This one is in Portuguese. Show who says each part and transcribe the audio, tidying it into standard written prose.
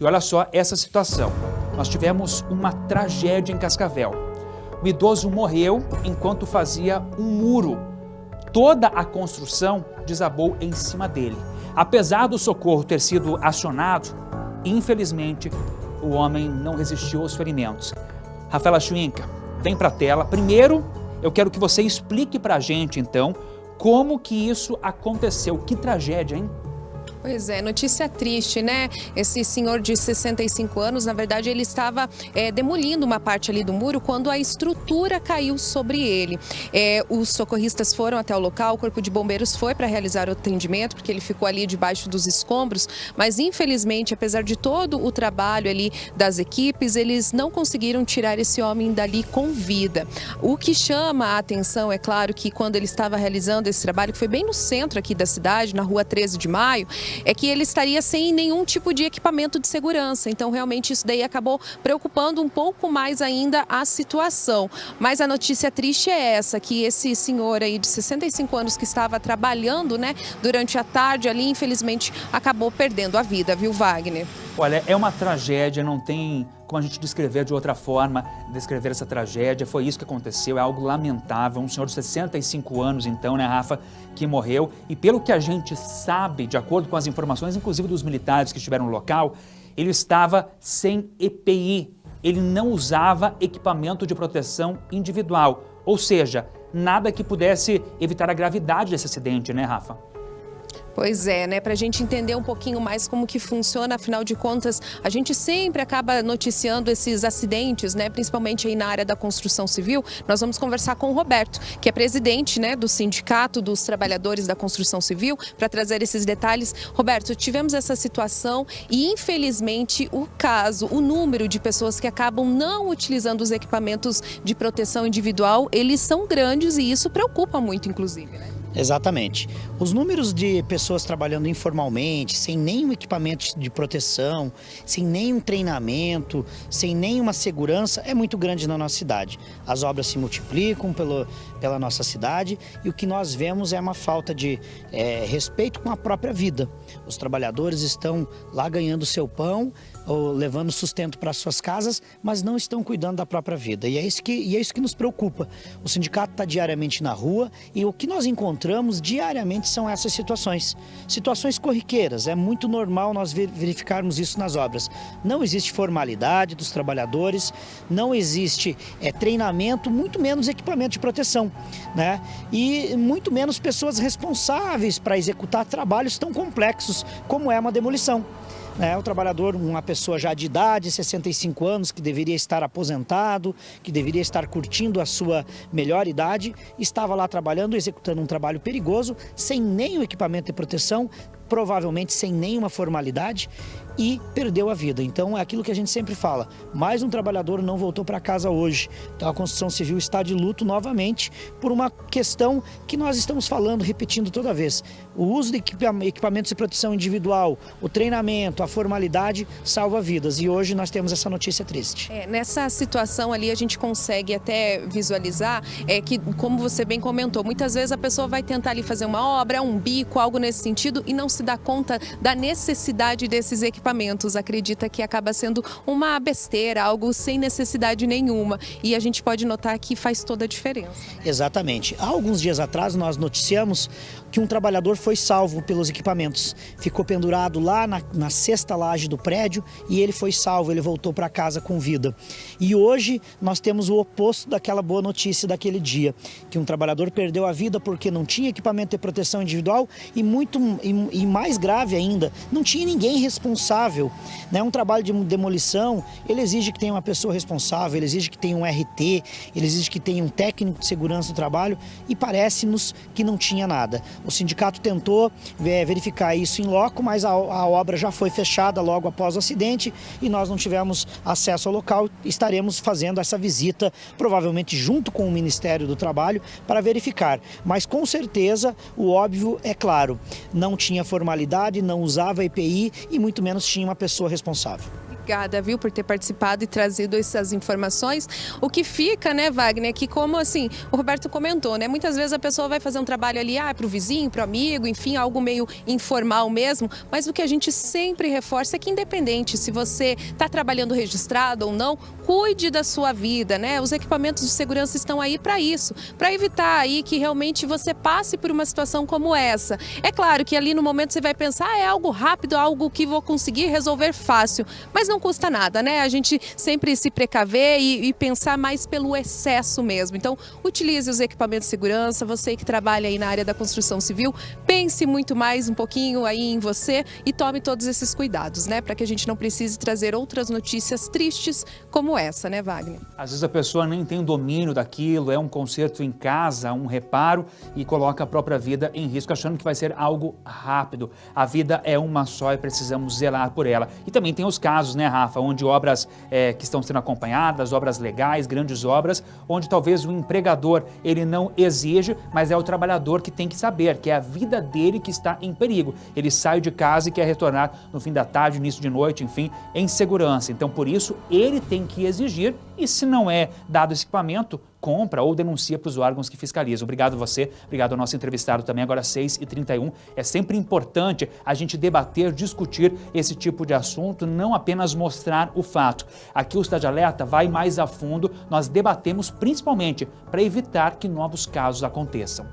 Speaker 1: E olha só essa situação. Nós tivemos uma tragédia em Cascavel. O idoso morreu enquanto fazia um muro. Toda a construção desabou em cima dele. Apesar do socorro ter sido acionado, infelizmente, o homem não resistiu aos ferimentos. Rafaela Schwinka, vem para a tela. Primeiro, eu quero que você explique para a gente, então, como que isso aconteceu. Que tragédia, hein?
Speaker 2: Pois é, notícia triste, né? Esse senhor de 65 anos, na verdade, ele estava demolindo uma parte ali do muro quando a estrutura caiu sobre ele. Os socorristas foram até o local, o Corpo de Bombeiros foi para realizar o atendimento, porque ele ficou ali debaixo dos escombros, mas infelizmente, apesar de todo o trabalho ali das equipes, eles não conseguiram tirar esse homem dali com vida. O que chama a atenção, é claro, que quando ele estava realizando esse trabalho, que foi bem no centro aqui da cidade, na rua 13 de Maio, é que ele estaria sem nenhum tipo de equipamento de segurança. Então, realmente, isso daí acabou preocupando um pouco mais ainda a situação. Mas a notícia triste é essa, que esse senhor aí de 65 anos que estava trabalhando, né, durante a tarde ali, infelizmente, acabou perdendo a vida, viu, Wagner?
Speaker 1: Olha, é uma tragédia, não tem como a gente descrever de outra forma, descrever essa tragédia. Foi isso que aconteceu, é algo lamentável. Um senhor de 65 anos, então, né, Rafa, que morreu. E pelo que a gente sabe, de acordo com as informações, inclusive dos militares que estiveram no local, ele estava sem EPI. Ele não usava equipamento de proteção individual. Ou seja, nada que pudesse evitar a gravidade desse acidente, né, Rafa?
Speaker 2: Pois é, né? Para a gente entender um pouquinho mais como que funciona, afinal de contas, a gente sempre acaba noticiando esses acidentes, né? Principalmente aí na área da construção civil. Nós vamos conversar com o Roberto, que é presidente, né, do Sindicato dos Trabalhadores da Construção Civil, para trazer esses detalhes. Roberto, tivemos essa situação e, infelizmente, o número de pessoas que acabam não utilizando os equipamentos de proteção individual, eles são grandes e isso preocupa muito, inclusive, né?
Speaker 3: Exatamente. Os números de pessoas trabalhando informalmente, sem nenhum equipamento de proteção, sem nenhum treinamento, sem nenhuma segurança, é muito grande na nossa cidade. As obras se multiplicam pela nossa cidade e o que nós vemos é uma falta de respeito com a própria vida. Os trabalhadores estão lá ganhando seu pão, ou levando sustento para suas casas, mas não estão cuidando da própria vida. E é isso que nos preocupa. O sindicato está diariamente na rua e o que nós encontramos diariamente são essas situações. Situações corriqueiras, é muito normal nós verificarmos isso nas obras. Não existe formalidade dos trabalhadores, não existe treinamento, muito menos equipamento de proteção, né? E muito menos pessoas responsáveis para executar trabalhos tão complexos como é uma demolição. O trabalhador, uma pessoa já de idade, 65 anos, que deveria estar aposentado, que deveria estar curtindo a sua melhor idade, estava lá trabalhando, executando um trabalho perigoso, sem nenhum equipamento de proteção, provavelmente sem nenhuma formalidade, e perdeu a vida. Então é aquilo que a gente sempre fala, mais um trabalhador não voltou para casa hoje. Então a construção civil está de luto novamente por uma questão que nós estamos falando, repetindo toda vez. O uso de equipamentos de proteção individual, o treinamento, a formalidade salva vidas e hoje nós temos essa notícia triste.
Speaker 2: Nessa situação ali a gente consegue até visualizar que, como você bem comentou, muitas vezes a pessoa vai tentar ali fazer uma obra, um bico, algo nesse sentido e não se dá conta da necessidade desses equipamentos. Acredita que acaba sendo uma besteira, algo sem necessidade nenhuma. E a gente pode notar que faz toda a diferença.
Speaker 3: Exatamente. Há alguns dias atrás nós noticiamos que um trabalhador foi salvo pelos equipamentos. Ficou pendurado lá na sexta laje do prédio e ele foi salvo, ele voltou para casa com vida. E hoje nós temos o oposto daquela boa notícia daquele dia, que um trabalhador perdeu a vida porque não tinha equipamento de proteção individual e mais grave ainda, não tinha ninguém responsável. Um trabalho de demolição, ele exige que tenha uma pessoa responsável, ele exige que tenha um RT, ele exige que tenha um técnico de segurança do trabalho e parece-nos que não tinha nada. O sindicato tentou verificar isso em loco, mas a obra já foi fechada logo após o acidente e nós não tivemos acesso ao local. Estaremos fazendo essa visita, provavelmente junto com o Ministério do Trabalho, para verificar. Mas com certeza, o óbvio é claro, não tinha formalidade, não usava EPI e muito menos tinha uma pessoa responsável.
Speaker 2: Obrigada, viu, por ter participado e trazido essas informações. O que fica, né, Wagner, que como assim, o Roberto comentou, né, muitas vezes a pessoa vai fazer um trabalho ali, para o vizinho, para o amigo, enfim, algo meio informal mesmo, mas o que a gente sempre reforça é que independente se você está trabalhando registrado ou não, cuide da sua vida, né, os equipamentos de segurança estão aí para isso, para evitar aí que realmente você passe por uma situação como essa. É claro que ali no momento você vai pensar, é algo rápido, algo que vou conseguir resolver fácil, mas não custa nada, né? A gente sempre se precaver e pensar mais pelo excesso mesmo. Então, utilize os equipamentos de segurança, você que trabalha aí na área da construção civil, pense muito mais um pouquinho aí em você e tome todos esses cuidados, né? Para que a gente não precise trazer outras notícias tristes como essa, né, Wagner?
Speaker 1: Às vezes a pessoa nem tem o domínio daquilo, é um conserto em casa, um reparo e coloca a própria vida em risco, achando que vai ser algo rápido. A vida é uma só e precisamos zelar por ela. E também tem os casos, né, Rafa, onde obras que estão sendo acompanhadas, obras legais, grandes obras, onde talvez o empregador ele não exige, mas é o trabalhador que tem que saber que é a vida dele que está em perigo. Ele sai de casa e quer retornar no fim da tarde, início de noite, enfim, em segurança. Então, por isso, ele tem que exigir e se não é dado esse equipamento, compra ou denuncia para os órgãos que fiscalizam. Obrigado a você, obrigado ao nosso entrevistado também, agora 6h31. É sempre importante a gente debater, discutir esse tipo de assunto, não apenas mostrar o fato. Aqui o Cidade Alerta vai mais a fundo, nós debatemos principalmente para evitar que novos casos aconteçam.